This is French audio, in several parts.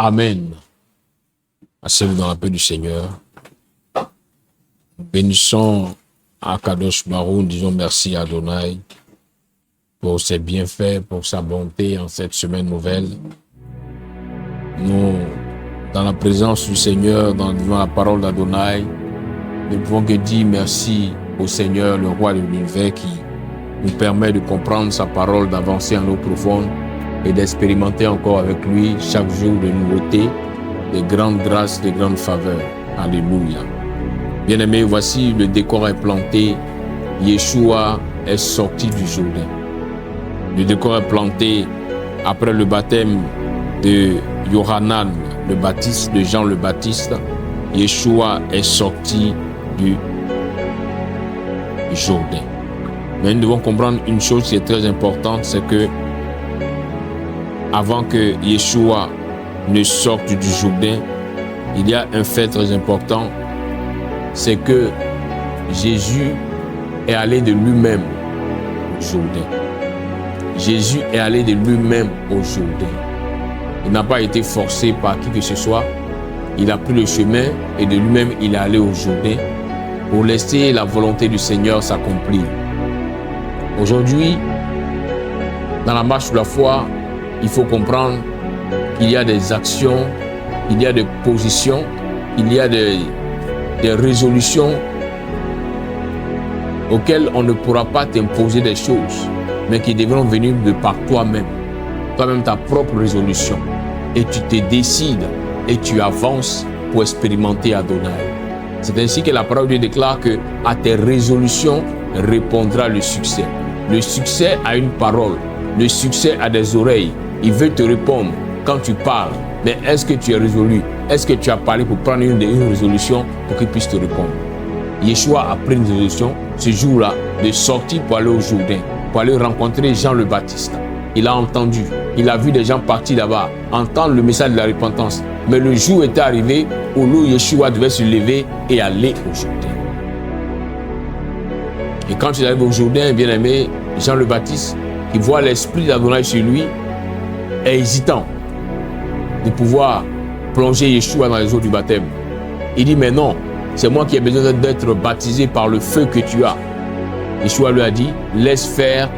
Amen. Asseyez-vous dans la paix du Seigneur. Bénissons Akadosh Baruch, disons merci à Adonai pour ses bienfaits, pour sa bonté en cette semaine nouvelle. Nous, dans la présence du Seigneur, devant la parole d'Adonai, nous ne pouvons que dire merci au Seigneur, le roi de l'univers, qui nous permet de comprendre sa parole, d'avancer en eau profonde et d'expérimenter encore avec lui chaque jour de nouveautés, de grandes grâces, de grandes faveurs. Alléluia. Bien-aimés, voici le décor est planté. Yeshua est sorti du Jourdain. Le décor est planté après le baptême de Yohanan le Baptiste, de Jean le Baptiste. Yeshua est sorti du Jourdain. Mais nous devons comprendre une chose qui est très importante, c'est que avant que Yeshua ne sorte du Jourdain, il y a un fait très important, c'est que Jésus est allé de lui-même au Jourdain. Jésus est allé de lui-même au Jourdain. Il n'a pas été forcé par qui que ce soit. Il a pris le chemin et de lui-même il est allé au Jourdain pour laisser la volonté du Seigneur s'accomplir. Aujourd'hui, dans la marche de la foi, il faut comprendre qu'il y a des actions, il y a des positions, il y a des résolutions auxquelles on ne pourra pas t'imposer des choses, mais qui devront venir de par toi-même. Toi-même, ta propre résolution. Et tu te décides et tu avances pour expérimenter Adonai. C'est ainsi que la parole de Dieu déclare que à tes résolutions répondra le succès. Le succès a une parole. Le succès a des oreilles. Il veut te répondre quand tu parles. Mais est-ce que tu es résolu? Est-ce que tu as parlé pour prendre une résolution pour qu'il puisse te répondre? Yeshua a pris une résolution ce jour-là de sortir pour aller au Jourdain, pour aller rencontrer Jean le Baptiste. Il a entendu, il a vu des gens partir là-bas, entendre le message de la repentance. Mais le jour était arrivé où Yeshua devait se lever et aller au Jourdain. Et quand il arrive au Jourdain, bien aimé, Jean le Baptiste, qui voit l'esprit d'Adonai sur lui, est hésitant de pouvoir plonger Yeshua dans les eaux du baptême. Il dit, mais non, c'est moi qui ai besoin d'être baptisé par le feu que tu as. Yeshua lui a dit, laisse faire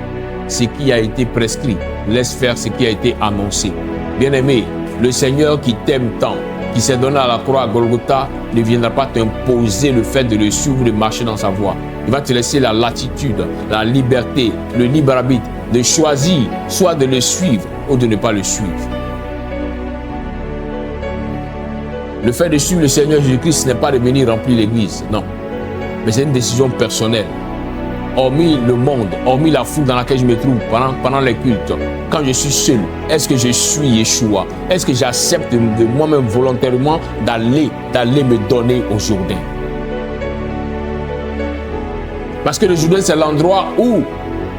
ce qui a été prescrit, laisse faire ce qui a été annoncé. Bien-aimé, le Seigneur qui t'aime tant, qui s'est donné à la croix à Golgotha, ne viendra pas t'imposer le fait de le suivre, de marcher dans sa voie. Il va te laisser la latitude, la liberté, le libre arbitre, de choisir soit de le suivre ou de ne pas le suivre. Le fait de suivre le Seigneur Jésus-Christ, ce n'est pas de venir remplir l'église, non. Mais c'est une décision personnelle. Hormis le monde, hormis la foule dans laquelle je me trouve pendant les cultes, quand je suis seul, est-ce que je suis Yeshua? Est-ce que j'accepte de moi-même volontairement d'aller me donner au Jourdain? Parce que le Jourdain, c'est l'endroit où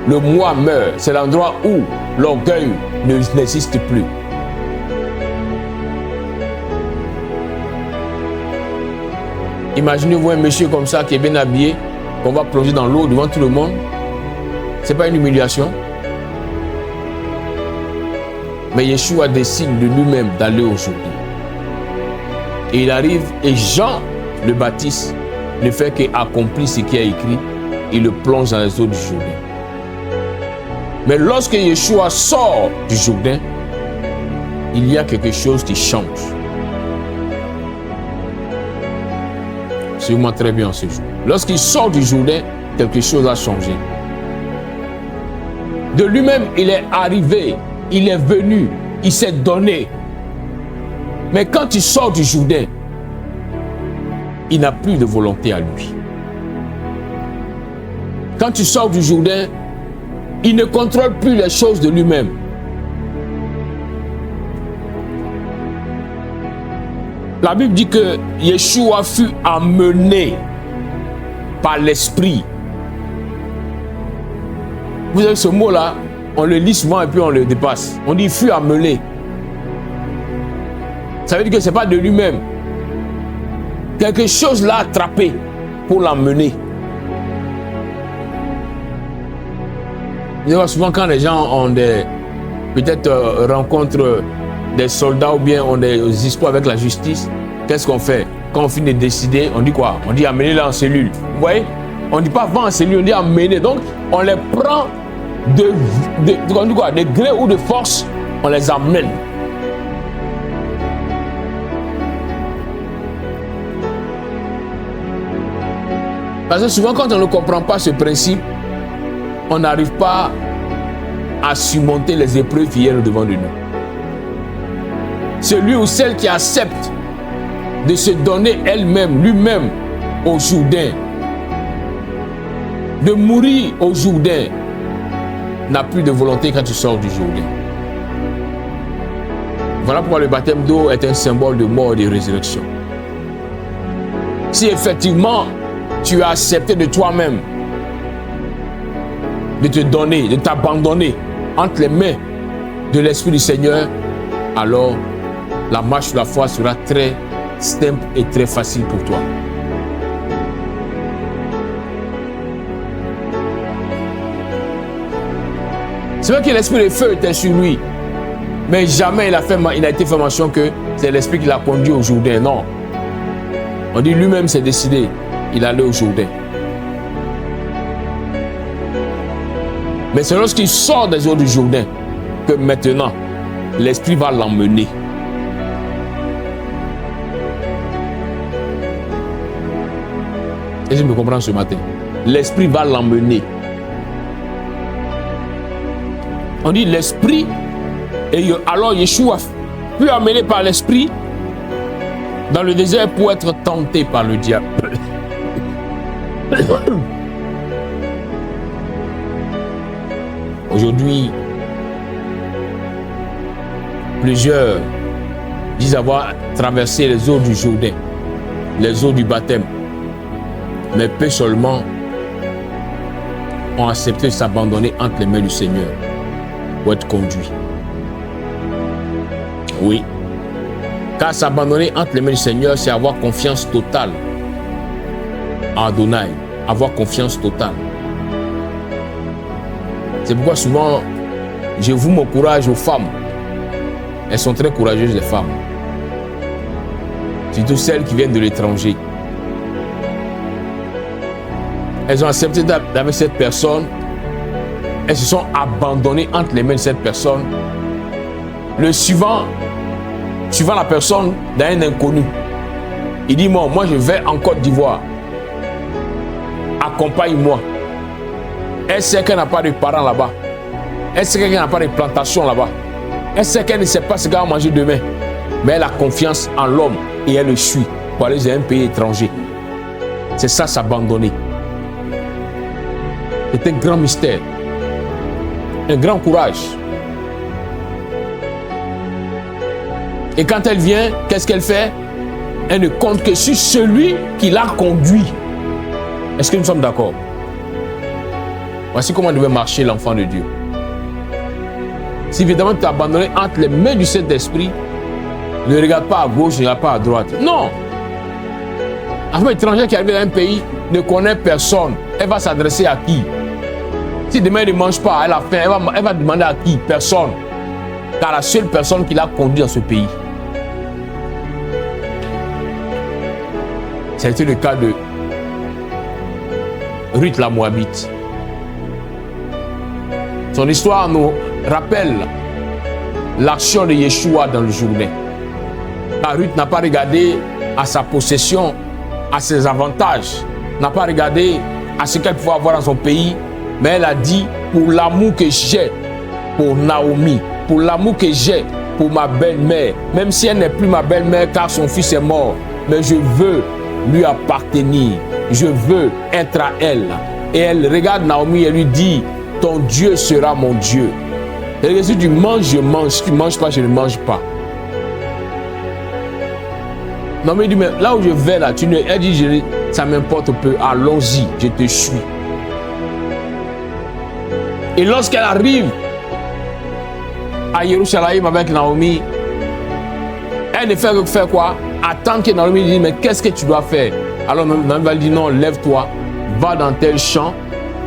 le moi meurt, c'est l'endroit où l'orgueil n'existe plus. Imaginez-vous un monsieur comme ça qui est bien habillé, qu'on va plonger dans l'eau devant tout le monde. Ce n'est pas une humiliation. Mais Yeshua décide de lui-même d'aller au Jourdain. Et il arrive, et Jean le Baptiste ne fait qu'accomplir ce qui est écrit. Il le plonge dans les eaux du Jourdain. Mais lorsque Yeshua sort du Jourdain, il y a quelque chose qui change. Suivez-moi très bien ce jour. Lorsqu'il sort du Jourdain, quelque chose a changé. De lui-même, il est arrivé, il est venu, il s'est donné. Mais quand il sort du Jourdain, il n'a plus de volonté à lui. Quand il sort du Jourdain, il ne contrôle plus les choses de lui-même. La Bible dit que Yeshua fut amené par l'Esprit. Vous avez ce mot-là, on le lit souvent et puis on le dépasse. On dit fut amené. Ça veut dire que ce n'est pas de lui-même. Quelque chose l'a attrapé pour l'emmener. Souvent quand les gens ont des peut-être rencontrent des soldats ou bien on a des histoires avec la justice, qu'est-ce qu'on fait? Quand on finit de décider, on dit quoi? On dit amenez-les en cellule. Vous voyez? On ne dit pas va en cellule, on dit amener. Donc, on les prend on dit quoi? De gré ou de force, on les amène. Parce que souvent, quand on ne comprend pas ce principe, on n'arrive pas à surmonter les épreuves qui viennent devant de nous. Celui ou celle qui accepte de se donner elle-même, lui-même, au Jourdain, de mourir au Jourdain, n'a plus de volonté quand tu sors du Jourdain. Voilà pourquoi le baptême d'eau est un symbole de mort et de résurrection. Si effectivement, tu as accepté de toi-même de te donner, de t'abandonner entre les mains de l'Esprit du Seigneur, alors la marche de la foi sera très simple et très facile pour toi. C'est vrai que l'esprit de feu était sur lui, mais jamais il a été fait mention que c'est l'esprit qui l'a conduit au Jourdain. Non. On dit lui-même s'est décidé, il allait au Jourdain. Mais c'est lorsqu'il sort des eaux du Jourdain que maintenant l'esprit va l'emmener. Et je me comprends ce matin. L'esprit va l'emmener. On dit l'esprit, et alors Yeshua fut amené par l'esprit dans le désert pour être tenté par le diable. Aujourd'hui, plusieurs disent avoir traversé les eaux du Jourdain, les eaux du baptême, mais peu seulement ont accepté de s'abandonner entre les mains du Seigneur pour être conduits. Oui, car s'abandonner entre les mains du Seigneur, c'est avoir confiance totale en Adonai, avoir confiance totale. C'est pourquoi souvent, je voue mon courage aux femmes. Elles sont très courageuses, les femmes. Surtout celles qui viennent de l'étranger. Elles ont accepté d'avec cette personne. Elles se sont abandonnées entre les mains de cette personne. Le suivant la personne d'un inconnu. Il dit, moi je vais en Côte d'Ivoire. Accompagne-moi. Elle sait qu'elle n'a pas de parents là-bas. Elle sait qu'elle n'a pas de plantation là-bas. Elle sait qu'elle ne sait pas ce qu'elle va manger demain. Mais elle a confiance en l'homme et elle le suit pour aller dans un pays étranger. C'est ça, s'abandonner. C'est un grand mystère. Un grand courage. Et quand elle vient, qu'est-ce qu'elle fait? Elle ne compte que sur celui qui l'a conduit. Est-ce que nous sommes d'accord? Voici comment devait marcher l'enfant de Dieu. Si évidemment tu es abandonné entre les mains du Saint-Esprit, ne regarde pas à gauche, ne regarde pas à droite. Non! Un femme étrangère qui arrive dans un pays ne connaît personne. Elle va s'adresser à qui? Si demain elle ne mange pas, elle a faim, elle va demander à qui? Personne. Car la seule personne qui l'a conduit dans ce pays. C'était le cas de Ruth la Moabite. Son histoire nous rappelle l'action de Yeshua dans le Jourdain. Ruth n'a pas regardé à sa possession, à ses avantages, n'a pas regardé à ce qu'elle pouvait avoir dans son pays, mais elle a dit, pour l'amour que j'ai pour Naomi, pour l'amour que j'ai pour ma belle-mère, même si elle n'est plus ma belle-mère car son fils est mort, mais je veux lui appartenir, je veux être à elle. Et elle regarde Naomi et lui dit, ton Dieu sera mon Dieu. Et si tu manges, je mange. Si tu ne manges pas, je ne mange pas. Non, mais il dit, mais là où je vais, là, elle dit, ça m'importe peu. Allons-y, je te suis. Et lorsqu'elle arrive à Jérusalem avec Naomi, elle ne fait que faire quoi? Attendre que Naomi dise, mais qu'est-ce que tu dois faire? Alors Naomi va lui dire, non, lève-toi, va dans tel champ.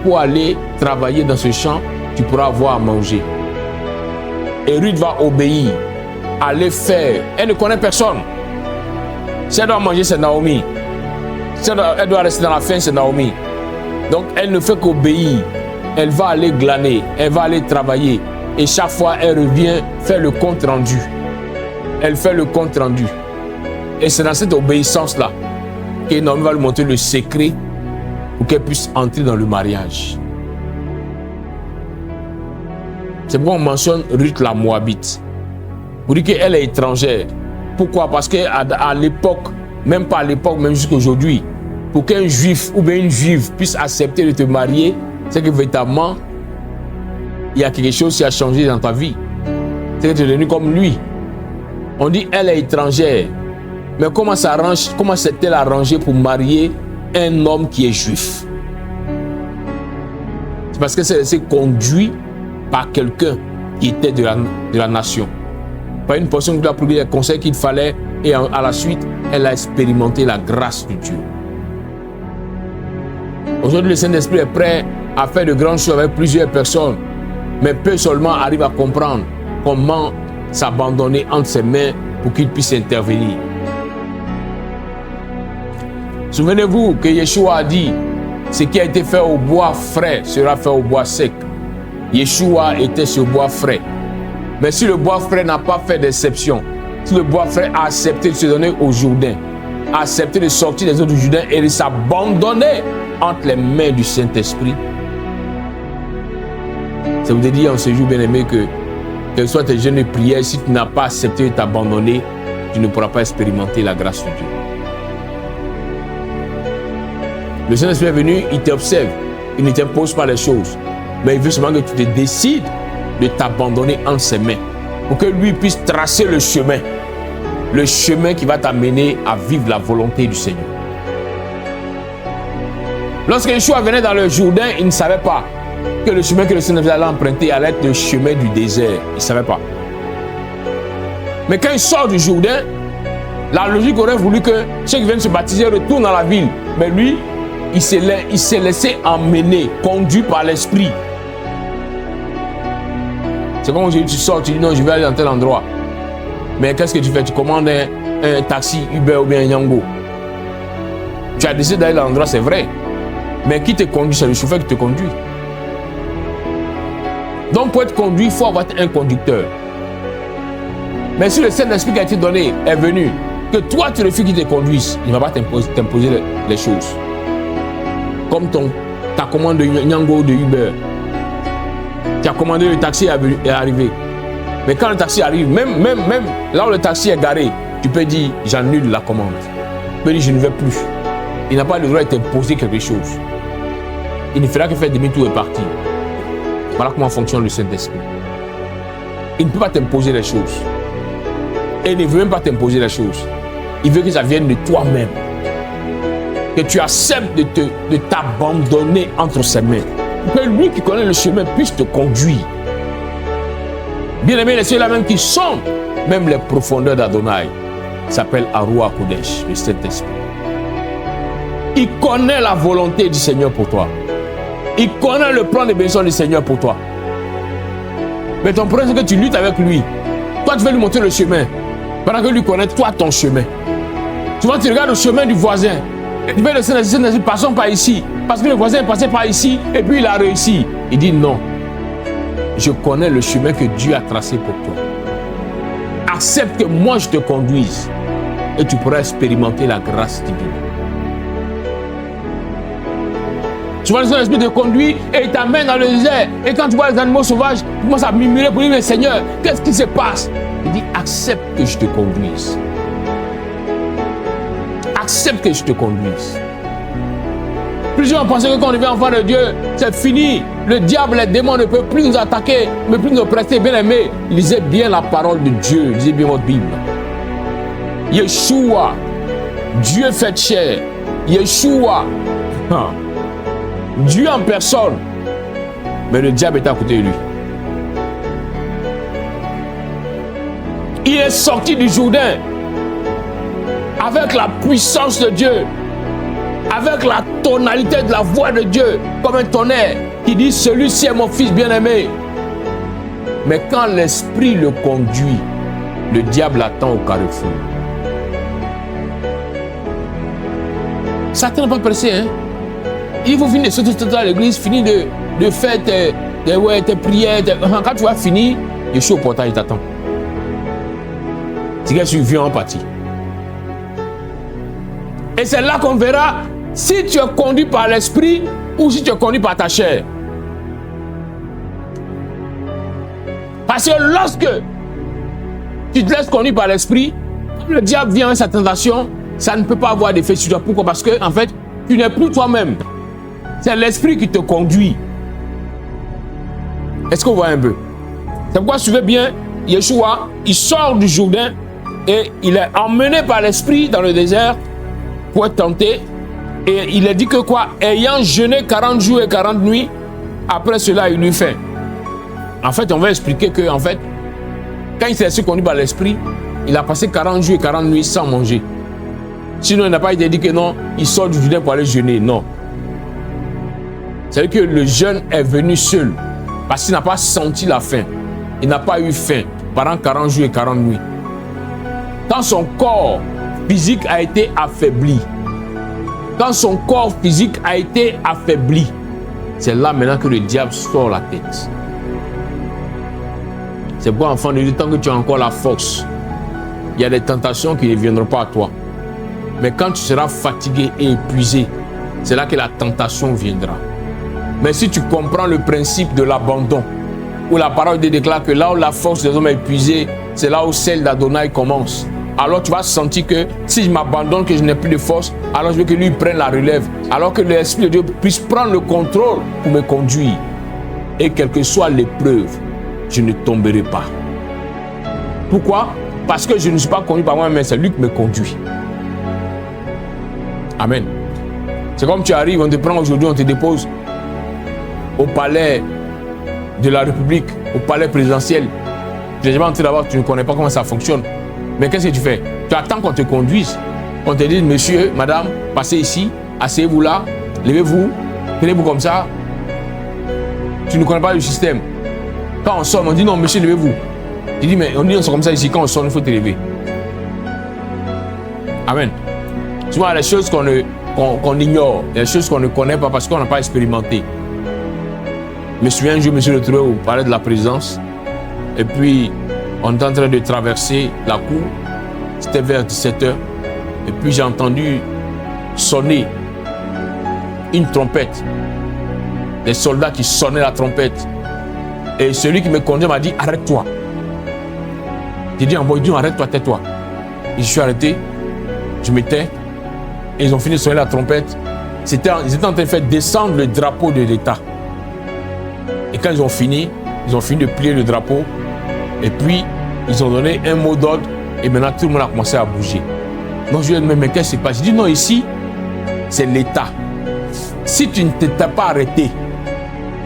Pour aller travailler dans ce champ, tu pourras avoir à manger. Et Ruth va obéir. aller faire. Elle ne connaît personne. Si elle doit manger, c'est Naomi. Si elle doit rester dans la faim, c'est Naomi. Donc, elle ne fait qu'obéir. Elle va aller glaner, elle va aller travailler. Et chaque fois, elle revient faire le compte rendu. Elle fait le compte rendu. Et c'est dans cette obéissance-là que Naomi va lui montrer le secret pour qu'elle puisse entrer dans le mariage. C'est pourquoi on mentionne Ruth la Moabite. Pour dire qu'elle est étrangère. Pourquoi? Parce qu'à l'époque, même pas à l'époque, même jusqu'à aujourd'hui, pour qu'un juif ou bien une juive puisse accepter de te marier, c'est que véritablement, il y a quelque chose qui a changé dans ta vie. C'est que tu es devenu comme lui. On dit elle est étrangère. Mais comment s'est-elle arrangée pour marier un homme qui est juif? C'est parce que c'est conduit par quelqu'un qui était de la nation. Par une personne qui lui a pris les conseils qu'il fallait et à la suite, elle a expérimenté la grâce de Dieu. Aujourd'hui, le Saint-Esprit est prêt à faire de grandes choses avec plusieurs personnes, mais peu seulement arrivent à comprendre comment s'abandonner entre ses mains pour qu'il puisse intervenir. Souvenez-vous que Yeshua a dit, ce qui a été fait au bois frais sera fait au bois sec. Yeshua était sur bois frais. Mais si le bois frais n'a pas fait d'exception, si le bois frais a accepté de se donner au Jourdain, a accepté de sortir des eaux du Jourdain et de s'abandonner entre les mains du Saint-Esprit, ça veut dire en ce jour, bien-aimé, que quels soient tes jeûnes de prière, si tu n'as pas accepté de t'abandonner, tu ne pourras pas expérimenter la grâce de Dieu. Le Saint-Esprit est venu, il t'observe, il ne t'impose pas les choses, mais il veut seulement que tu te décides de t'abandonner entre ses mains, pour que lui puisse tracer le chemin qui va t'amener à vivre la volonté du Seigneur. Lorsque Yeshua venait dans le Jourdain, il ne savait pas que le chemin que le Seigneur allait emprunter allait être le chemin du désert. Il ne savait pas. Mais quand il sort du Jourdain, la logique aurait voulu que ceux qui viennent se baptiser retournent dans la ville. Mais lui, il s'est laissé emmener, conduit par l'Esprit. C'est comme aujourd'hui, tu sors, tu dis non, je vais aller dans tel endroit. Mais qu'est-ce que tu fais? Tu commandes un taxi, Uber ou bien un Yango. Tu as décidé d'aller dans l'endroit, c'est vrai. Mais qui te conduit? C'est le chauffeur qui te conduit. Donc pour être conduit, il faut avoir un conducteur. Mais si le Saint-Esprit qui a été donné est venu, que toi tu refuses qu'il te conduise, il ne va pas t'imposer les choses. Comme ta commande de Yango ou de Uber. Tu as commandé le taxi est arrivé. Mais quand le taxi arrive, même là où le taxi est garé, tu peux dire j'annule la commande. Tu peux dire je ne vais plus. Il n'a pas le droit de t'imposer quelque chose. Il ne fera que faire demi-tour et partir. Voilà comment fonctionne le Saint-Esprit. Il ne peut pas t'imposer les choses. Et il ne veut même pas t'imposer les choses. Il veut que ça vienne de toi-même. Que tu acceptes de t'abandonner entre ses mains. Pour que lui qui connaît le chemin puisse te conduire. Bien aimé, ceux-là même qui sont même les profondeurs d'Adonai s'appelle Arua Kodesh, le Saint-Esprit. Il connaît la volonté du Seigneur pour toi. Il connaît le plan de bénédiction du Seigneur pour toi. Mais ton problème, c'est que tu luttes avec lui. Toi, tu veux lui montrer le chemin. Pendant que lui connaît, toi, ton chemin. Souvent, tu regardes le chemin du voisin. Et tu veux le Saint-Esprit, passons par ici. Parce que le voisin est passé par ici et puis il a réussi. Il dit non. Je connais le chemin que Dieu a tracé pour toi. Accepte que moi, je te conduise. Et tu pourras expérimenter la grâce divine. Souvent, le Saint-Esprit te conduit et il t'amène dans le désert. Et quand tu vois les animaux sauvages, tu commences à murmurer pour dire, mais Seigneur, qu'est-ce qui se passe? Il dit, accepte que je te conduise. Accepte que je te conduise. Plusieurs ont pensé que quand on devient enfant de Dieu, c'est fini. Le diable, les démons ne peuvent plus nous attaquer, ne plus nous oppresser. Bien aimé, lisez bien la parole de Dieu, lisez bien votre Bible. Yeshua, Dieu fait chair. Yeshua, Dieu en personne. Mais le diable est à côté de lui. Il est sorti du Jourdain avec la puissance de Dieu, avec la tonalité de la voix de Dieu, comme un tonnerre qui dit celui-ci est mon fils bien-aimé. Mais quand l'Esprit le conduit, le diable attend au carrefour. Satan n'a pas pressé, hein. Il faut finir de sauter à l'église, finir de faire tes prières. Quand tu vas finir, je suis au portail, il t'attend. C'est que tu viens en partie. Et c'est là qu'on verra si tu es conduit par l'esprit ou si tu es conduit par ta chair. Parce que lorsque tu te laisses conduire par l'esprit, comme le diable vient avec sa tentation, ça ne peut pas avoir d'effet sur toi. Pourquoi? Parce que, en fait, tu n'es plus toi-même. C'est l'esprit qui te conduit. Est-ce qu'on voit un peu? C'est pourquoi, suivez bien, Yeshua, il sort du Jourdain et il est emmené par l'esprit dans le désert pour être tenté. Et il a dit que quoi? Ayant jeûné 40 jours et 40 nuits, après cela, il eut faim. En fait, on va expliquer que, en fait, quand il s'est laissé conduire par l'esprit, il a passé 40 jours et 40 nuits sans manger. Sinon, il n'a pas été dit que non, il sort du Jourdain pour aller jeûner. Non. C'est-à-dire que le jeûne est venu seul. Parce qu'il n'a pas senti la faim. Il n'a pas eu faim pendant 40 jours et 40 nuits. Quand son corps physique a été affaibli, c'est là maintenant que le diable sort la tête. C'est pour enfant de Dieu, tant que tu as encore la force, il y a des tentations qui ne viendront pas à toi. Mais quand tu seras fatigué et épuisé, c'est là que la tentation viendra. Mais si tu comprends le principe de l'abandon, où la parole te déclare que là où la force des hommes est épuisée, c'est là où celle d'Adonai commence. Alors tu vas sentir que si je m'abandonne, que je n'ai plus de force, alors je veux que lui prenne la relève. Alors que l'Esprit de Dieu puisse prendre le contrôle pour me conduire. Et quelle que soit l'épreuve, je ne tomberai pas. Pourquoi? Parce que je ne suis pas conduit par moi-même, mais c'est lui qui me conduit. Amen. C'est comme tu arrives, on te prend aujourd'hui, on te dépose au palais de la République, au palais présidentiel. Tu n'es jamais entré d'abord, tu ne connais pas comment ça fonctionne. Mais qu'est-ce que tu fais? Tu attends qu'on te conduise. On te dit, monsieur, madame, passez ici, asseyez-vous là, levez-vous, tenez-vous comme ça. Tu ne connais pas le système. Quand on sonne, on dit non, monsieur, levez-vous. Tu dis, mais on dit, on est comme ça ici, quand on sonne, il faut te lever. Amen. Souvent, il y a des choses qu'on ignore, il y a des choses qu'on ne connaît pas parce qu'on n'a pas expérimenté. Je me souviens un jour, je me suis retrouvé au palais de la présidence, et puis on était en train de traverser la cour, c'était vers 17h, et puis j'ai entendu sonner une trompette, des soldats qui sonnaient la trompette, et celui qui me conduisait m'a dit arrête-toi. J'ai dit en bon Dieu, arrête-toi, tais-toi. Et je suis arrêté, je me tais, et ils ont fini de sonner la trompette. Ils étaient en train de faire descendre le drapeau de l'État. Et quand ils ont fini de plier le drapeau, et puis ils ont donné un mot d'ordre, et maintenant tout le monde a commencé à bouger. Donc je lui ai dit, mais qu'est-ce qui se passe? Je dis non, ici, c'est l'État. Si tu ne t'étais pas arrêté,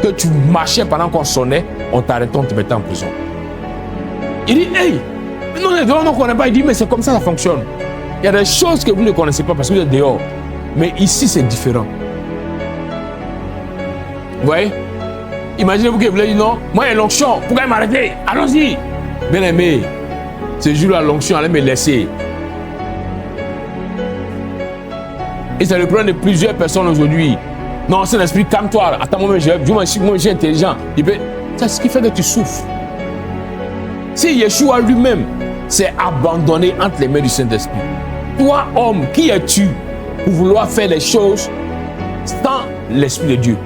que tu marchais pendant qu'on sonnait, on t'arrêtait, on te mettait en prison. Il dit, hey, non, on ne connaît pas. Il dit, mais c'est comme ça fonctionne. Il y a des choses que vous ne connaissez pas parce que vous êtes dehors. Mais ici, c'est différent. Vous voyez? Imaginez-vous que vous voulez dire non, moi il y a l'onction, pourquoi il m'a arrêté? Allons-y. Bien aimé, ce jour-là, l'onction allait me laisser. Et c'est le problème de plusieurs personnes aujourd'hui. Non, c'est l'esprit, calme-toi. Attends, moi je suis intelligent. C'est ce qui fait que tu souffres. Si Yeshua lui-même s'est abandonné entre les mains du Saint-Esprit, toi, homme, qui es-tu pour vouloir faire des choses sans l'Esprit de Dieu?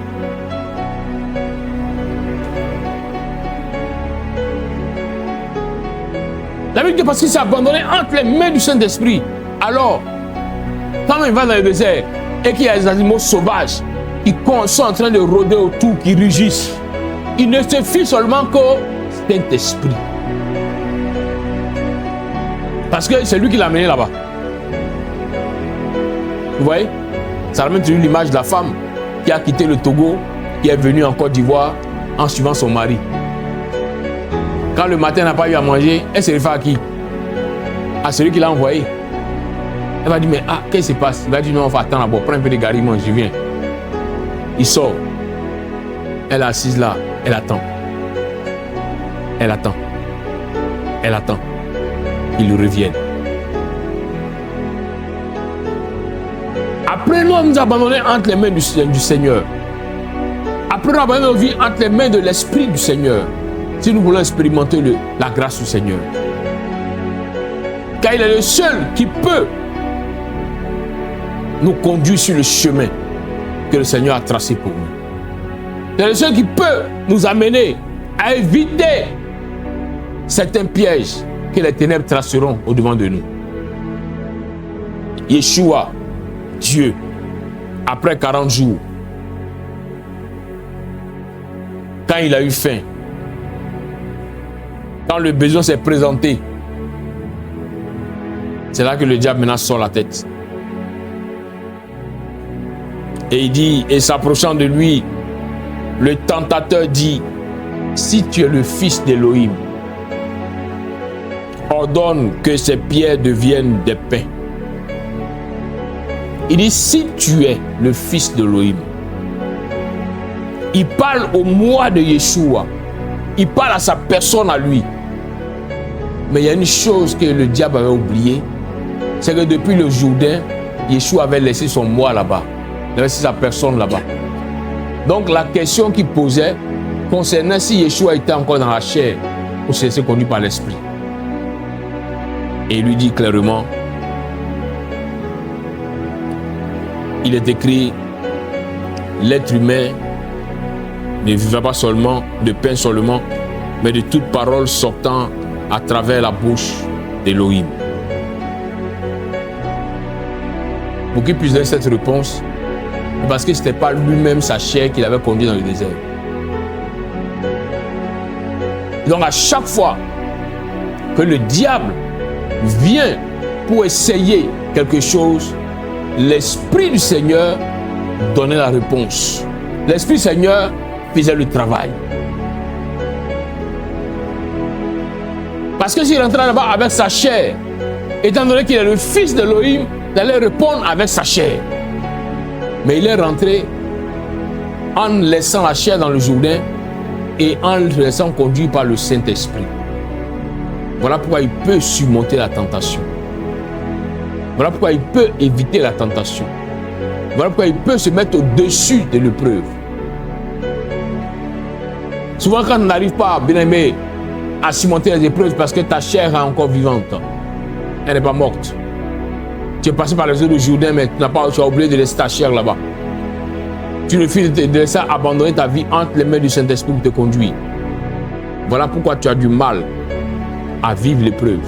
La Bible dit parce qu'il s'est abandonné entre les mains du Saint-Esprit. Alors, quand il va dans le désert et qu'il y a des animaux sauvages qui sont en train de rôder autour, qui rugissent, il ne se fie seulement qu'au Saint-Esprit. Parce que c'est lui qui l'a amené là-bas. Vous voyez? Ça ramène toujours l'image de la femme qui a quitté le Togo, qui est venue en Côte d'Ivoire en suivant son mari. Quand le matin n'a pas eu à manger, elle se réfère à qui? À celui qui l'a envoyé. Elle va dire, mais qu'est-ce qui se passe? Il va dire, non, on va attendre d'abord, prends un peu de gariment, je viens. Il sort. Elle est assise là, elle attend. Elle attend. Elle attend. qu'il revienne. Apprenons à nous abandonner entre les mains du Seigneur. Apprenons à abandonner nos vies entre les mains de l'Esprit du Seigneur. Si nous voulons expérimenter la grâce du Seigneur. Car il est le seul qui peut nous conduire sur le chemin que le Seigneur a tracé pour nous. C'est le seul qui peut nous amener à éviter certains pièges que les ténèbres traceront au-devant de nous. Yeshua, Dieu, après 40 jours, quand il a eu faim, quand le besoin s'est présenté, c'est là que le diable maintenant sort la tête. Et il dit, et s'approchant de lui, le tentateur dit, si tu es le fils d'Élohim, ordonne que ces pierres deviennent des pains. Il dit, si tu es le fils d'Élohim, il parle au moi de Yeshua, il parle à sa personne à lui. Mais il y a une chose que le diable avait oubliée, c'est que depuis le Jourdain, Yeshua avait laissé son moi là-bas, il avait laissé sa personne là-bas. Donc la question qu'il posait concernait si Yeshua était encore dans la chair ou s'il était conduit par l'esprit. Et il lui dit clairement, il est écrit, l'être humain ne vivra pas seulement de pain seulement, mais de toute parole sortant à travers la bouche d'Élohim. Pour qu'il puisse donner cette réponse, parce que ce n'était pas lui-même sa chair qu'il avait conduit dans le désert. Donc à chaque fois que le diable vient pour essayer quelque chose, l'Esprit du Seigneur donnait la réponse. L'Esprit du Seigneur faisait le travail. Parce que s'il rentrait là-bas avec sa chair, étant donné qu'il est le fils d'Élohim, il allait répondre avec sa chair. Mais il est rentré en laissant la chair dans le Jourdain et en le laissant conduire par le Saint-Esprit. Voilà pourquoi il peut surmonter la tentation. Voilà pourquoi il peut éviter la tentation. Voilà pourquoi il peut se mettre au-dessus de l'épreuve. Souvent quand on n'arrive pas, bien aimé, à surmonter les épreuves parce que ta chair est encore vivante. Elle n'est pas morte. Tu es passé par les eaux du Jourdain, mais tu as oublié de laisser ta chair là-bas. Tu refuses de laisser abandonner ta vie entre les mains du Saint-Esprit pour te conduire. Voilà pourquoi tu as du mal à vivre l'épreuve.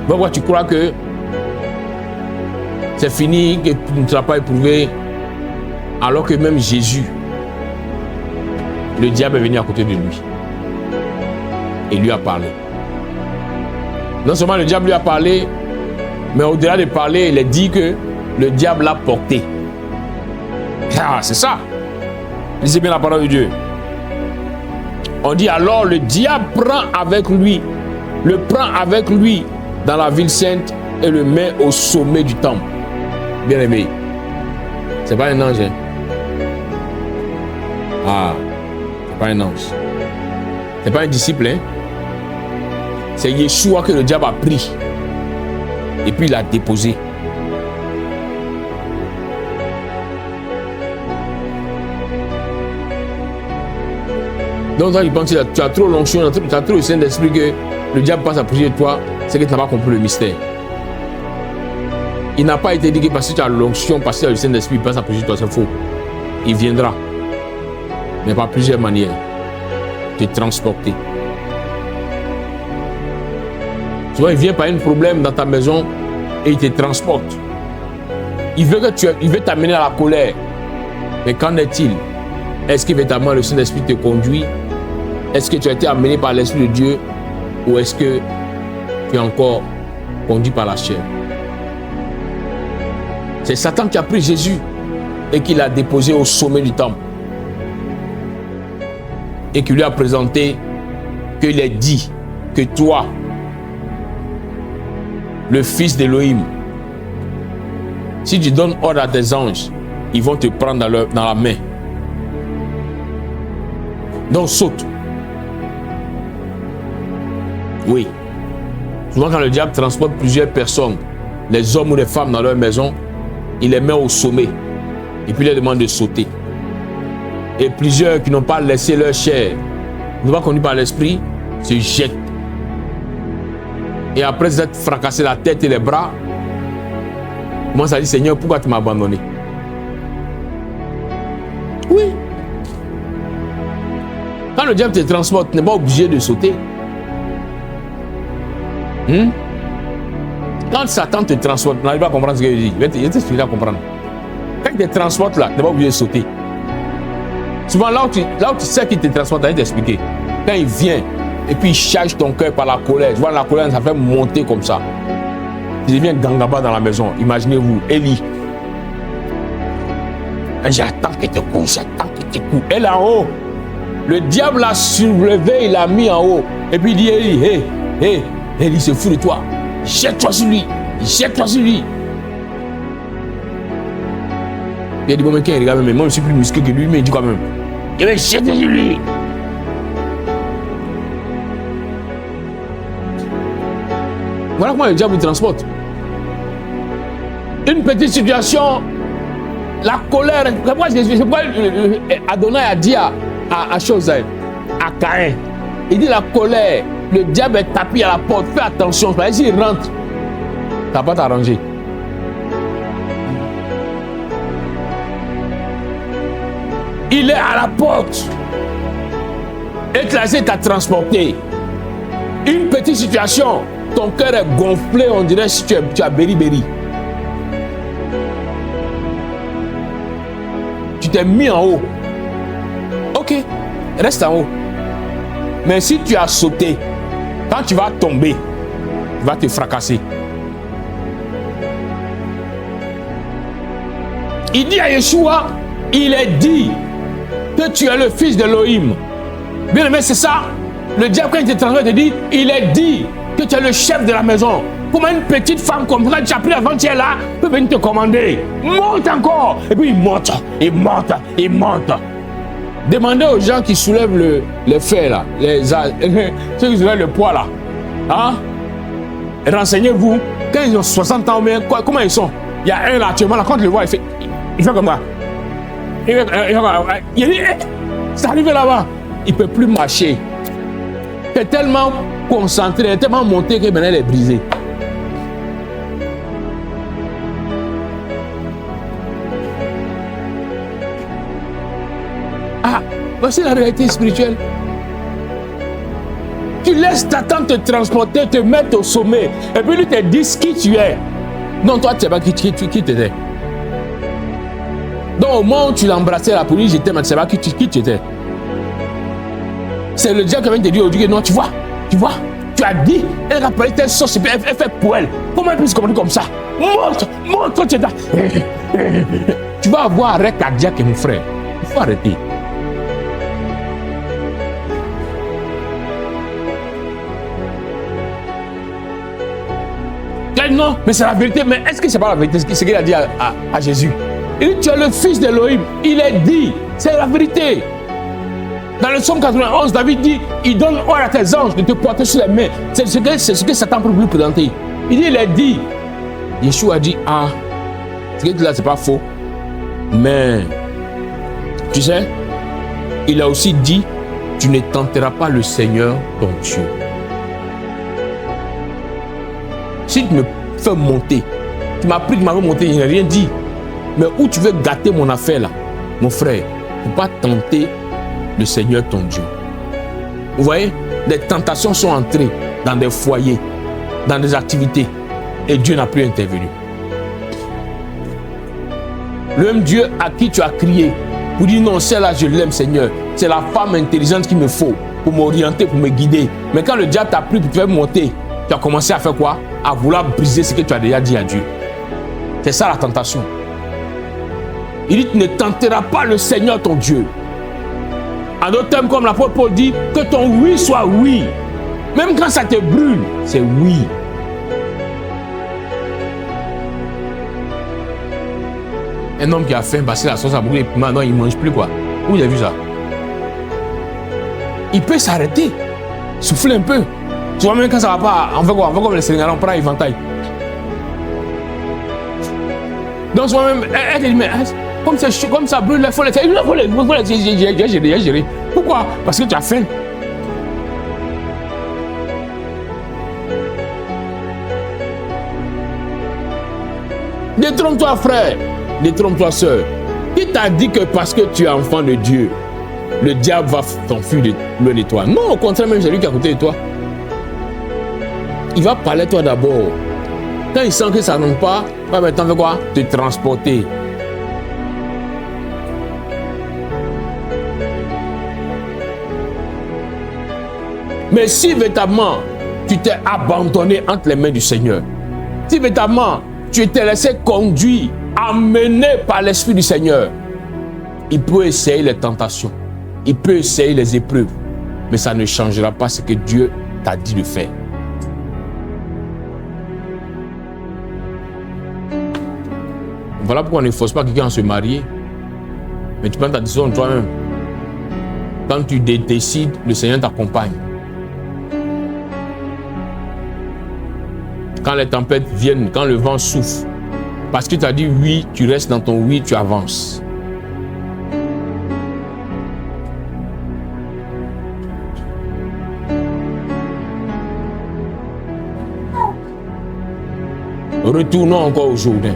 Pourquoi tu crois que c'est fini, que tu ne seras pas éprouvé, alors que même Jésus, le diable est venu à côté de lui et lui a parlé. Non seulement le diable lui a parlé, mais au-delà de parler, il a dit que le diable l'a porté. Ah, c'est ça. Lisez bien la parole de Dieu. On dit alors le diable prend avec lui, le prend avec lui dans la ville sainte et le met au sommet du temple. Bien aimé, c'est pas un ange. Hein? Ah, c'est pas un ange. C'est pas un disciple. Hein? C'est Yeshua que le diable a pris. Et puis il l'a déposé. Donc toi, il pense que tu as trop l'onction, tu as trop le Saint-Esprit que le diable passe à prier de toi, c'est que tu n'as pas compris le mystère. Il n'a pas été dit que parce que tu as l'onction, parce que tu as le Saint-Esprit, il passe à prier de toi, c'est faux. Il viendra. Mais par plusieurs manières. Te transporter. Souvent, il vient par un problème dans ta maison et il te transporte. Il veut t'amener à la colère. Mais qu'en est-il? Est-ce qu'il veut t'amener le Saint-Esprit te conduit? Est-ce que tu as été amené par l'Esprit de Dieu? Ou est-ce que tu es encore conduit par la chair? C'est Satan qui a pris Jésus et qui l'a déposé au sommet du temple. Et qui lui a présenté qu'il est dit que toi, le fils d'Élohim, si tu donnes ordre à tes anges, ils vont te prendre dans la main. Donc saute. Oui. Souvent, quand le diable transporte plusieurs personnes, les hommes ou les femmes dans leur maison, il les met au sommet. Et puis il leur demande de sauter. Et plusieurs qui n'ont pas laissé leur chair, ne sont pas conduits par l'esprit, se jettent. Et après s'être fracassé la tête et les bras, commence à dire, Seigneur, pourquoi tu m'as abandonné? Oui. Quand le diable te transporte, tu n'es pas obligé de sauter. Quand Satan te transporte, tu n'arrives pas à comprendre ce que je dis. Je vais t'expliquer à comprendre. Quand il te transporte là, tu n'es pas obligé de sauter. Souvent, là où tu sais qu'il te transporte, je vais t'expliquer. Quand il vient et puis il charge ton cœur par la colère, tu vois, la colère, ça fait monter comme ça. Il devient gangaba dans la maison. Imaginez-vous, Élie. J'attends que tu couches, j'attends que tu couches. Elle est en haut. Le diable l'a soulevé, il l'a mis en haut. Et puis il dit, Élie, Élie se fout de toi. Jette-toi sur lui. Jette-toi sur lui. Il a dit, bon, mais quand il regarde, mais moi je suis plus musclé que lui, mais il dit quand même, il va jeter sur lui. Voilà comment le diable vous transporte. Une petite situation, la colère. C'est pourquoi Adonai a dit à Caïn, il dit la colère, le diable est tapis à la porte, fais attention, parce que s'il rentre, ça ne va pas t'arranger. Il est à la porte. Écrasé, t'a transporté. Une petite situation, ton cœur est gonflé, on dirait si tu as béri-béri. Tu t'es mis en haut. Ok, reste en haut. Mais si tu as sauté, quand tu vas tomber, tu vas te fracasser. Il dit à Yeshua, il est dit que tu es le fils d'Elohim. Bien aimé, c'est ça. Le diable, quand il te transmet, te dit, il est dit que tu es le chef de la maison. Comment une petite femme comme ça, tu as pris avant-hier là, peut venir te commander. Monte encore. Et puis il monte, il monte, il monte. Demandez aux gens qui soulèvent les fers là, ceux qui soulèvent le poids là. Hein? Renseignez-vous, quand ils ont 60 ans, mais comment ils sont? Il y a un là actuellement, là, quand tu le vois, il fait comme ça. Il dit, c'est arrivé là-bas. Il ne peut plus marcher. Il est tellement concentré, il est tellement monté que maintenant il est brisé. Ah, voici la réalité spirituelle. Tu laisses Satan te transporter, te mettre au sommet, et puis lui te dit qui tu es. Non, toi, tu ne sais pas qui tu étais. Donc, au moment où tu l'embrassais là pour lui, je t'aime, tu ne sais pas qui tu étais. C'est le diable qui vient te dire aujourd'hui que non, tu vois, tu as dit, elle a parlé telle sauce, elle fait pour elle. Comment elle peut se comporter comme ça? Montre, tu es là. Tu vas avoir arrêt cardiaque, mon frère. Il faut arrêter. Non, mais c'est la vérité. Mais est-ce que c'est pas la vérité ce qu'il a dit à Jésus? Il dit, tu es le fils d'Elohim. Il est dit, c'est la vérité. Dans le psaume 91, David dit, il donne ordre à tes anges de te porter sur les mains. C'est ce que Satan peut lui présenter. Il dit, il est dit. Yeshua a dit, ah, ce qu'il dit là, c'est pas faux. Mais, tu sais, il a aussi dit, tu ne tenteras pas le Seigneur, ton Dieu. Si tu me fais monter, tu m'as pris, tu m'as fait monter, je n'ai rien dit. Mais où tu veux gâter mon affaire là, mon frère, il ne faut pas tenter le Seigneur ton Dieu. Vous voyez, des tentations sont entrées dans des foyers, dans des activités, et Dieu n'a plus intervenu. Le même Dieu à qui tu as crié pour dire non, celle-là je l'aime Seigneur, c'est la femme intelligente qu'il me faut pour m'orienter, pour me guider. Mais quand le diable t'a pris pour te faire monter, tu as commencé à faire quoi? À vouloir briser ce que tu as déjà dit à Dieu. C'est ça la tentation. Il dit, tu ne tenteras pas le Seigneur ton Dieu. En d'autres termes, comme l'apôtre Paul dit, que ton oui soit oui. Même quand ça te brûle, c'est oui. Un homme qui a faim, passer la sauce à brûler, maintenant il ne mange plus quoi. Où vous avez vu ça? Il peut s'arrêter, souffler un peu. Tu vois même quand ça va pas, on fait quoi? On fait comme les Sénégalais, on prend l'éventail. Donc soi-même, elle te dit, mais comme ça brûle, il faut les gérer. Pourquoi? Parce que tu as faim. Détrompe-toi, frère. Détrompe-toi, soeur. Qui t'a dit que parce que tu es enfant de Dieu, le diable va t'enfuir loin de toi? Non, au contraire, même c'est lui qui est à côté de toi. Il va parler à toi d'abord. Quand il sent que ça ne pas, va maintenant faire quoi? Te transporter. Mais si véritablement tu t'es abandonné entre les mains du Seigneur, si véritablement tu t'es laissé conduire, amené par l'Esprit du Seigneur, il peut essayer les tentations, il peut essayer les épreuves, mais ça ne changera pas ce que Dieu t'a dit de faire. Voilà pourquoi on ne force pas quelqu'un à se marier, mais tu prends ta décision de toi-même. Quand tu décides, le Seigneur t'accompagne. Quand les tempêtes viennent, quand le vent souffle, parce que tu as dit oui, tu restes dans ton oui, tu avances. Retournons encore au Jourdain.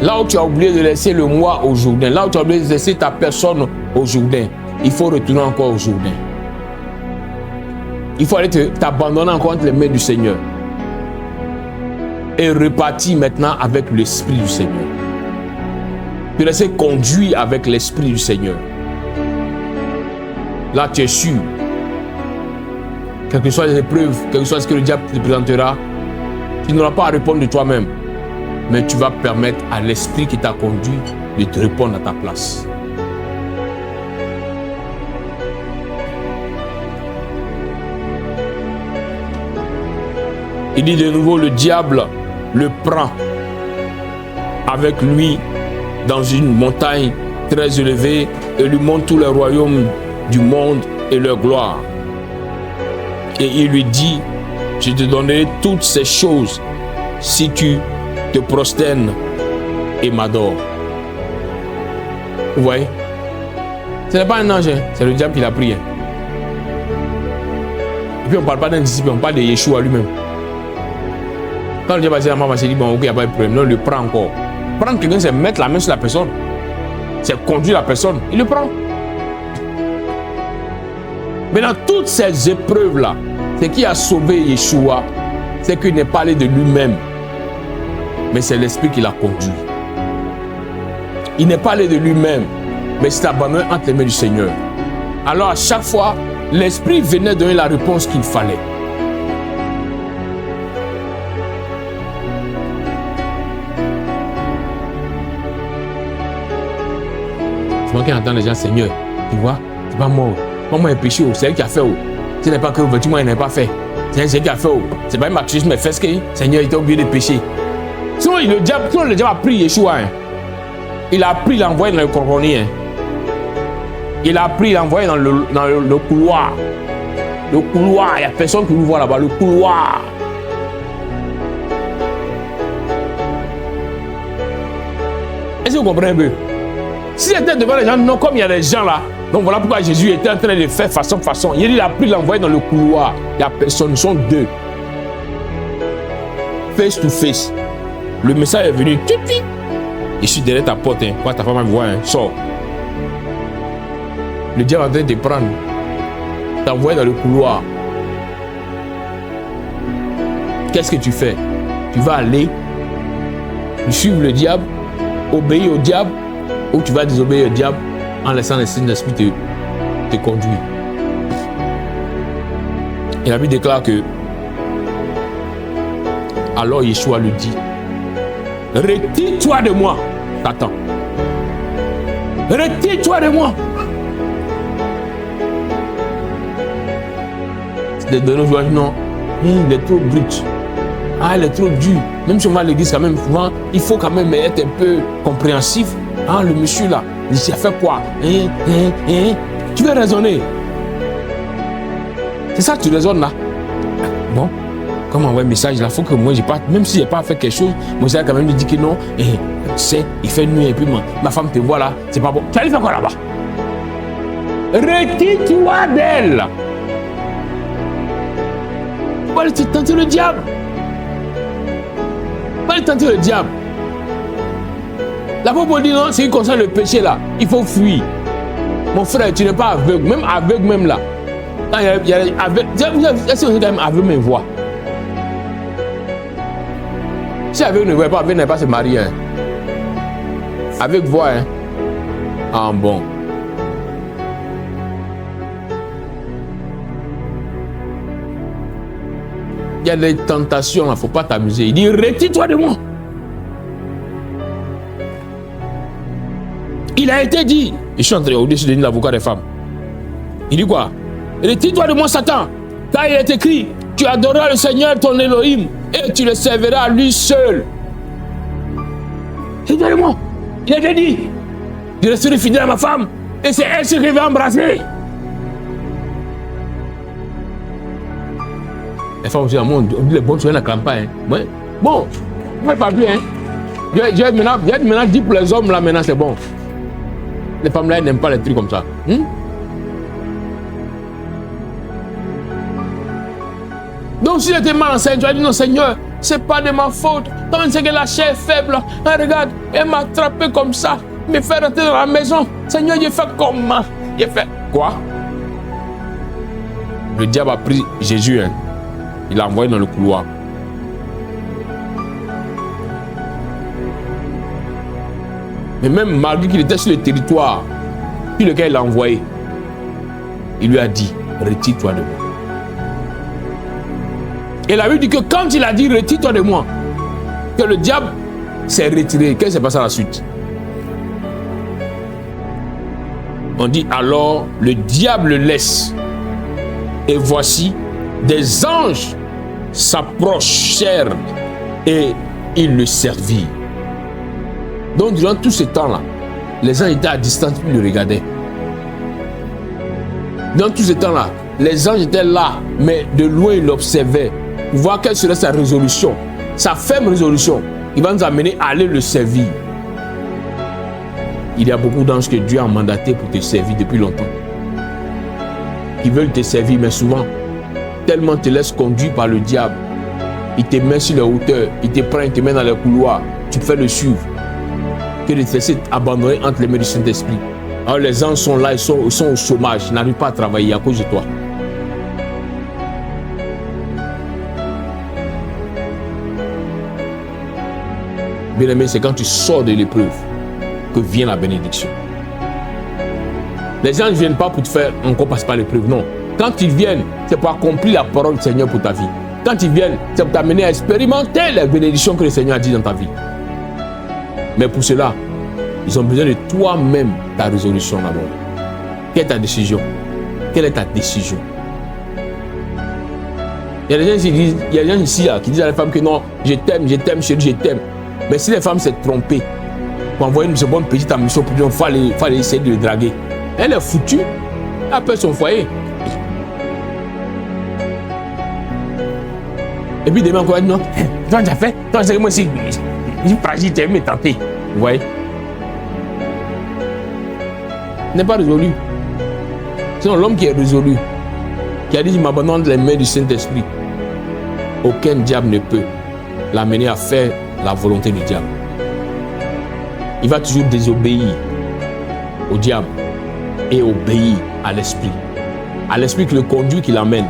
Là où tu as oublié de laisser le moi au Jourdain, là où tu as oublié de laisser ta personne au Jourdain, il faut retourner encore au Jourdain. Il faut aller t'abandonner encore entre les mains du Seigneur. Et repartir maintenant avec l'Esprit du Seigneur. Te laisser conduire avec l'Esprit du Seigneur. Là, tu es sûr. Quelles que soient les épreuves, quel que soit ce que le diable te présentera, tu n'auras pas à répondre de toi-même. Mais tu vas permettre à l'Esprit qui t'a conduit de te répondre à ta place. Il dit de nouveau, le diable le prend avec lui dans une montagne très élevée et lui montre tous les royaumes du monde et leur gloire. Et il lui dit, je te donnerai toutes ces choses si tu te prosternes et m'adores. Vous voyez? Ce n'est pas un ange, c'est le diable qui l'a pris. Et puis on ne parle pas d'un disciple, on parle de Yeshua lui-même. Quand le diable a dit à maman, il dit, bon, ok, il n'y a pas de problème. Non, il le prend encore. Prendre quelqu'un, c'est mettre la main sur la personne. C'est conduire la personne. Il le prend. Mais dans toutes ces épreuves-là, ce qui a sauvé Yeshua, c'est qu'il n'est pas allé de lui-même. Mais c'est l'Esprit qui l'a conduit. Il n'est pas allé de lui-même, mais il s'est abandonné entre les mains du Seigneur. Alors à chaque fois, l'Esprit venait donner la réponse qu'il fallait. Souvent quand on entend les gens, Seigneur, tu vois, tu vas mort. Moi, j'ai péché, c'est elle qui a fait. Ce n'est pas que veux-tu, moi, il n'a pas fait. C'est elle qui a fait. C'est pas ma triche, mais fais ce que Seigneur, il t'a oublié de pécher. Sinon, le diable a pris Yeshua. Hein. Il a pris, il l'a envoyé dans le coronie. Hein. Il a pris, il l'a envoyé dans le couloir. Le couloir, il n'y a personne qui nous voit là-bas. Le couloir. Est-ce que vous comprenez un peu? Si c'était devant les gens, non, comme il y a des gens là. Donc voilà pourquoi Jésus était en train de faire façon. Il a pris, il l'a envoyé dans le couloir. Il n'y a personne, ils sont deux. Face to face. Le message est venu. Je suis derrière ta porte. Hein. Quoi, ta femme me voit. Hein. Sors. Le diable est en train de te prendre. T'envoyer dans le couloir. Qu'est-ce que tu fais? Tu vas aller suivre le diable, obéir au diable, ou tu vas désobéir au diable en laissant les signes d'esprit te conduire. Et la Bible déclare que alors Yeshua lui dit, retire-toi de moi, Satan. Retire-toi de moi. C'est de nos jours, non, il est trop brut. Ah, il est trop dur. Même si on va à l'église quand même, souvent, il faut quand même être un peu compréhensif. Ah, le monsieur là, il a fait quoi? Tu veux raisonner. C'est ça que tu raisonnes là. Bon, comment envoyer un message là, il faut que moi, j'ai pas, même si j'ai pas fait quelque chose, moi, j'ai quand même lui dit que non, et tu sais, il fait nuit et puis ma femme te voit là, c'est pas bon. Tu vas aller faire quoi là-bas? Retire-toi d'elle. Tu vas aller tenter le diable. Tu vas aller tenter le diable. L'apôtre dit non, c'est qui concerne le péché là, il faut fuir. Mon frère, tu n'es pas aveugle, même là. Quand il y a aveugle, est-ce que vous êtes quand même aveugle mais voix? Si aveugle ne voit pas, aveugle n'est pas se marier. Hein. Avec voix, hein. Ah bon. Il y a des tentations, il ne faut pas t'amuser. Il dit, retire-toi de moi. Il a été dit, je suis entré au-dessus de l'avocat des femmes. Il dit quoi? Retire-toi de moi, Satan. Car il est écrit, tu adoreras le Seigneur ton Elohim et tu le serviras à lui seul. Retire-toi de moi. Il a été dit, je resterai fidèle à ma femme et c'est elle qui va embrasser. Les femmes aussi, on dit les bonnes choses dans la campagne. Ouais. Bon, on ne pas bien. J'ai maintenant dit pour les hommes là, maintenant c'est bon. Les femmes là, elles n'aiment pas les trucs comme ça. Donc si j'étais mal enseigné, tu as dit non Seigneur, c'est pas de ma faute. Quand c'est que la chair est faible, regarde, elle m'a attrapé comme ça, me fait rentrer dans la maison. Seigneur, j'ai fait comment? J'ai fait quoi? Le diable a pris Jésus, hein. Il l'a envoyé dans le couloir. Mais même malgré qu'il était sur le territoire, puis lequel il l'a envoyé, il lui a dit, retire-toi de moi. Et la Bible dit que quand il a dit, retire-toi de moi, que le diable s'est retiré. Qu'est-ce qui s'est passé à la suite? On dit, alors le diable laisse. Et voici, des anges s'approchèrent et ils le servirent. Donc, durant tout ce temps-là, les anges étaient à distance, puis ils le regardaient. Dans tout ce temps-là, les anges étaient là, mais de loin, ils l'observaient, pour voir quelle serait sa résolution, sa ferme résolution. Il va nous amener à aller le servir. Il y a beaucoup d'anges que Dieu a mandatés pour te servir depuis longtemps. Ils veulent te servir, mais souvent, tellement te laisse conduire par le diable. Il te met sur les hauteurs, il te prend, il te met dans les couloirs, tu fais le suivre. Que de te laisser abandonner entre les mains du Saint-Esprit. Alors les anges sont là, ils sont au chômage, ils n'arrivent pas à travailler à cause de toi. Bien aimé, c'est quand tu sors de l'épreuve que vient la bénédiction. Les gens ne viennent pas pour te faire encore passer par l'épreuve, non. Quand ils viennent, c'est pour accomplir la parole du Seigneur pour ta vie. Quand ils viennent, c'est pour t'amener à expérimenter les bénédictions que le Seigneur a dit dans ta vie. Mais pour cela, ils ont besoin de toi-même, ta résolution d'abord. Quelle est ta décision? Quelle est ta décision? Il y a des gens ici qui disent à la femme que non, je t'aime, chérie, je t'aime. Mais si les femmes s'est trompée pour envoyer une bonne petite ambition pour dire qu'il faut aller essayer de le draguer, elle est foutue, elle a perdu son foyer. Et puis demain encore, elle dit non, toi tu as fait, toi c'est que moi aussi, je suis fragile, tu as me tenter. Vous voyez? N'est pas résolu. Sinon l'homme qui est résolu, qui a dit je m'abandonne les mains du Saint-Esprit, aucun diable ne peut l'amener à faire la volonté du diable. Il va toujours désobéir au diable et obéir à l'esprit. À l'esprit qui le conduit, qui l'amène.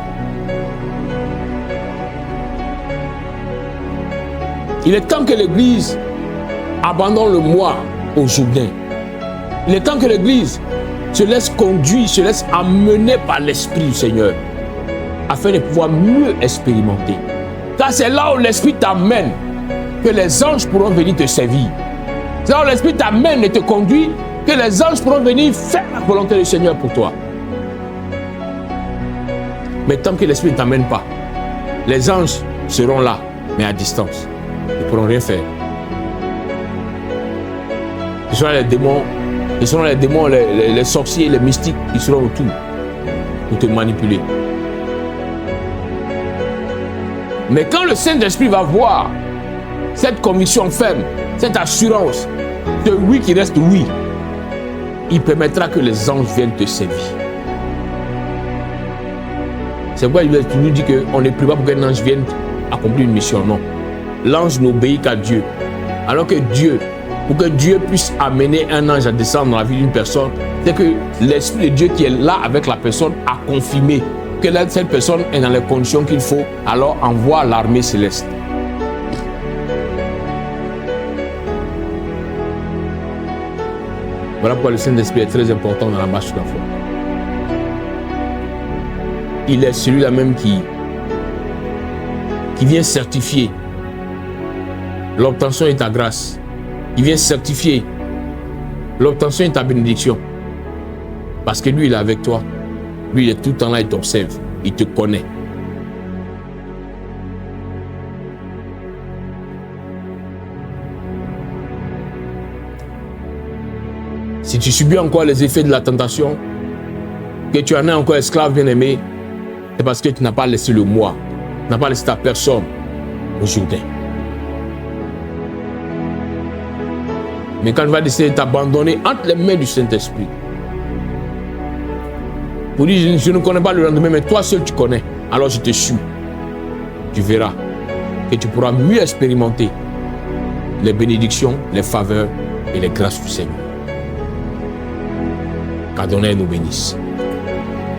Il est temps que l'Église abandonne le moi au Jourdain. Il est temps que l'Église se laisse conduire, se laisse amener par l'Esprit du Seigneur, afin de pouvoir mieux expérimenter. Car c'est là où l'Esprit t'amène que les anges pourront venir te servir. C'est là où l'Esprit t'amène et te conduit que les anges pourront venir faire la volonté du Seigneur pour toi. Mais tant que l'Esprit ne t'amène pas, les anges seront là, mais à distance. Ils ne pourront rien faire. Ce seront les démons, les sorciers, les mystiques, ils seront autour pour te manipuler. Mais quand le Saint-Esprit va voir cette conviction ferme, cette assurance de oui qui reste oui, il permettra que les anges viennent te servir. C'est pourquoi tu nous dis qu'on ne prie pas pour qu'un ange vienne accomplir une mission. Non. L'ange n'obéit qu'à Dieu. Alors que Dieu, pour que Dieu puisse amener un ange à descendre dans la vie d'une personne, c'est que l'Esprit de Dieu qui est là avec la personne a confirmé que cette personne est dans les conditions qu'il faut, alors envoie l'armée céleste. Voilà pourquoi le Saint-Esprit est très important dans la marche de la foi. Il est celui-là même qui vient certifier l'obtention de ta grâce. Il vient certifier l'obtention de ta bénédiction. Parce que lui, il est avec toi. Lui, il est tout le temps là, il t'observe. Il te connaît. Si tu subis encore les effets de la tentation, que tu en es encore esclave bien-aimé, c'est parce que tu n'as pas laissé le moi, tu n'as pas laissé ta personne au Jourdain. Mais quand tu vas décider de t'abandonner entre les mains du Saint-Esprit, pour dire je ne connais pas le lendemain, mais toi seul tu connais, alors je te suis. Tu verras que tu pourras mieux expérimenter les bénédictions, les faveurs et les grâces du Seigneur. Qu'Adonai nous bénisse.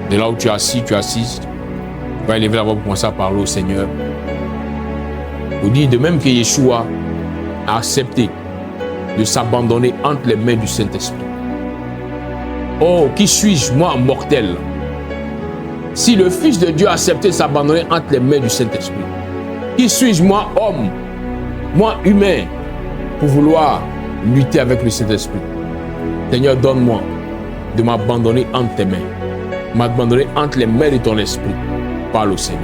De là où tu es assis, tu es assise, tu vas élever la voix pour commencer à parler au Seigneur. Pour dire de même que Yeshua a accepté de s'abandonner entre les mains du Saint-Esprit. Oh, qui suis-je, moi, mortel? Si le Fils de Dieu a accepté de s'abandonner entre les mains du Saint-Esprit, qui suis-je, moi, homme, moi, humain, pour vouloir lutter avec le Saint-Esprit? Seigneur, donne-moi de m'abandonner entre tes mains, m'abandonner entre les mains de ton esprit. Parle au Seigneur.